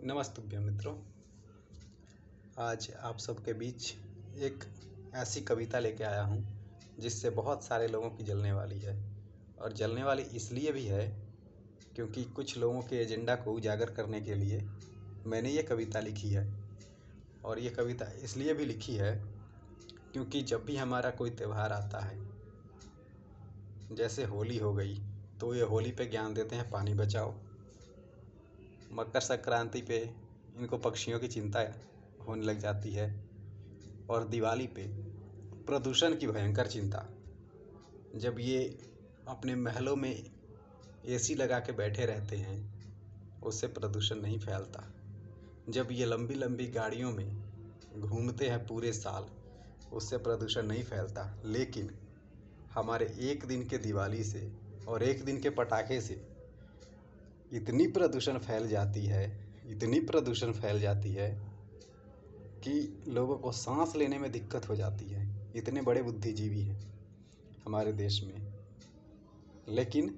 नमस्तुभ्यं मित्रों। आज आप सबके बीच एक ऐसी कविता लेके आया हूँ जिससे बहुत सारे लोगों की जलने वाली है। और जलने वाली इसलिए भी है क्योंकि कुछ लोगों के एजेंडा को उजागर करने के लिए मैंने ये कविता लिखी है। और ये कविता इसलिए भी लिखी है क्योंकि जब भी हमारा कोई त्यौहार आता है, जैसे होली हो गई, तो ये होली पे ज्ञान देते हैं पानी बचाओ। मकर संक्रांति पे इनको पक्षियों की चिंता होने लग जाती है। और दिवाली पे प्रदूषण की भयंकर चिंता। जब ये अपने महलों में एसी लगा के बैठे रहते हैं, उससे प्रदूषण नहीं फैलता। जब ये लंबी लंबी गाड़ियों में घूमते हैं पूरे साल, उससे प्रदूषण नहीं फैलता। लेकिन हमारे एक दिन के दिवाली से और एक दिन के पटाखे से इतनी प्रदूषण फैल जाती है कि लोगों को सांस लेने में दिक्कत हो जाती है। इतने बड़े बुद्धिजीवी हैं हमारे देश में, लेकिन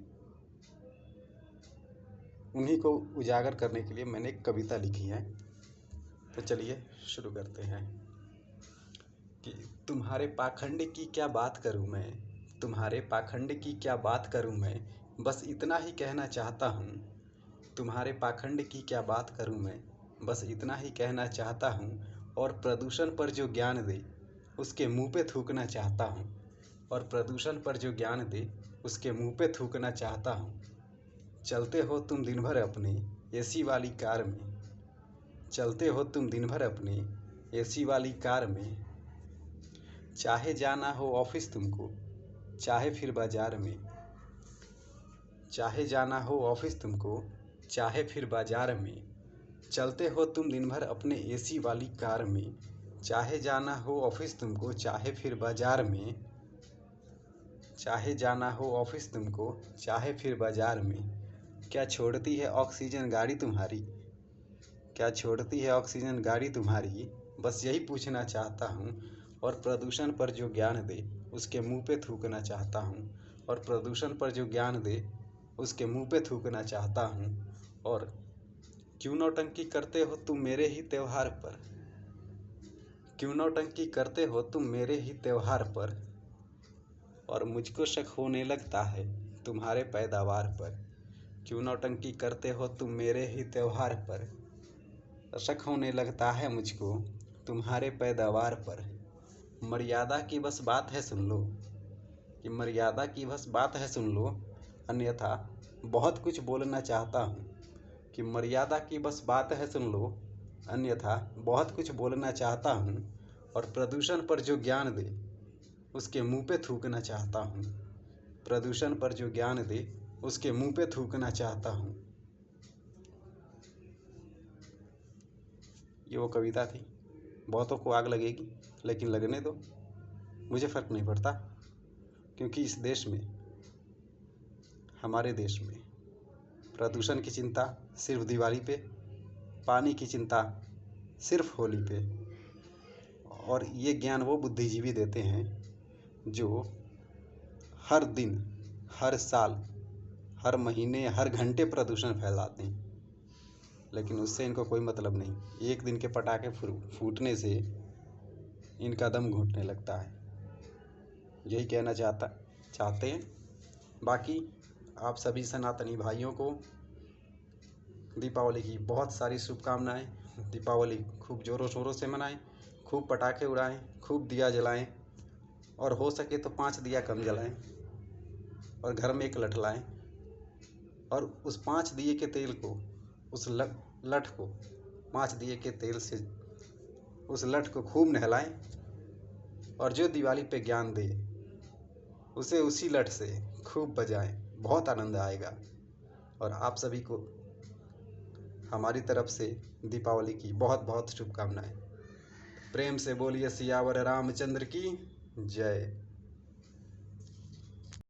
उन्हीं को उजागर करने के लिए मैंने एक कविता लिखी है। तो चलिए शुरू करते हैं कि तुम्हारे पाखंड की क्या बात करूं मैं, तुम्हारे पाखंड की क्या बात करूं मैं, बस इतना ही कहना चाहता हूं। तुम्हारे पाखंड की क्या बात करूं मैं, बस इतना ही कहना चाहता हूं। और प्रदूषण पर जो ज्ञान दे उसके मुंह पे थूकना चाहता हूं। और प्रदूषण पर जो ज्ञान दे उसके मुंह पे थूकना चाहता हूं। चलते हो तुम दिन भर अपनी एसी वाली कार में, चलते हो तुम दिन भर अपनी एसी वाली कार में। चाहे जाना हो ऑफिस तुमको, चाहे फिर बाजार में, चाहे जाना हो ऑफिस तुमको, चाहे फिर बाजार में। चलते हो तुम दिन भर अपने एसी वाली कार में। चाहे जाना हो ऑफिस तुमको, चाहे फिर बाजार में, चाहे जाना हो ऑफिस तुमको, चाहे फिर बाजार में। क्या छोड़ती है ऑक्सीजन गाड़ी तुम्हारी, क्या छोड़ती है ऑक्सीजन गाड़ी तुम्हारी, बस यही पूछना चाहता हूँ। और प्रदूषण पर जो ज्ञान दे उसके मुंह पे थूकना चाहता हूँ। और प्रदूषण पर जो ज्ञान दे उसके मुंह पे थूकना चाहता हूँ। और क्यों नौटंकी करते हो तुम मेरे ही त्योहार पर, क्यों नौटंकी करते हो तुम मेरे ही त्योहार पर। और मुझको शक होने लगता है तुम्हारे पैदावार पर। क्यों नौटंकी करते हो तुम मेरे ही त्योहार पर, शक होने लगता है मुझको तुम्हारे पैदावार पर। मर्यादा की बस बात है सुन लो, कि मर्यादा की बस बात है सुन लो, अन्यथा बहुत कुछ बोलना चाहता हूँ। कि मर्यादा की बस बात है सुन लो, अन्यथा बहुत कुछ बोलना चाहता हूँ। और प्रदूषण पर जो ज्ञान दे उसके मुंह पे थूकना चाहता हूँ। प्रदूषण पर जो ज्ञान दे उसके मुंह पे थूकना चाहता हूँ। ये वो कविता थी। बहुतों को आग लगेगी, लेकिन लगने दो, मुझे फ़र्क नहीं पड़ता। क्योंकि इस देश में, हमारे देश में प्रदूषण की चिंता सिर्फ दिवाली पे, पानी की चिंता सिर्फ होली पे। और ये ज्ञान वो बुद्धिजीवी देते हैं जो हर दिन, हर साल, हर महीने, हर घंटे प्रदूषण फैलाते हैं, लेकिन उससे इनको कोई मतलब नहीं। एक दिन के पटाखे फूटने से इनका दम घुटने लगता है। यही कहना चाहते हैं। बाकी आप सभी सनातनी भाइयों को दीपावली की बहुत सारी शुभकामनाएं। दीपावली खूब ज़ोरों शोरों से मनाएं, खूब पटाखे उड़ाएं, खूब दिया जलाएं। और हो सके तो 5 दिया कम जलाएं और घर में एक लठ लाएं। और उस 5 दिए के तेल को, उस लठ को 5 दिए के तेल से उस लठ को खूब नहलाएं। और जो दिवाली पे ज्ञान दे उसे उसी लठ से खूब बजाएं, बहुत आनंद आएगा। और आप सभी को हमारी तरफ से दीपावली की बहुत बहुत शुभकामनाएं। प्रेम से बोलिए सियावर रामचंद्र की जय।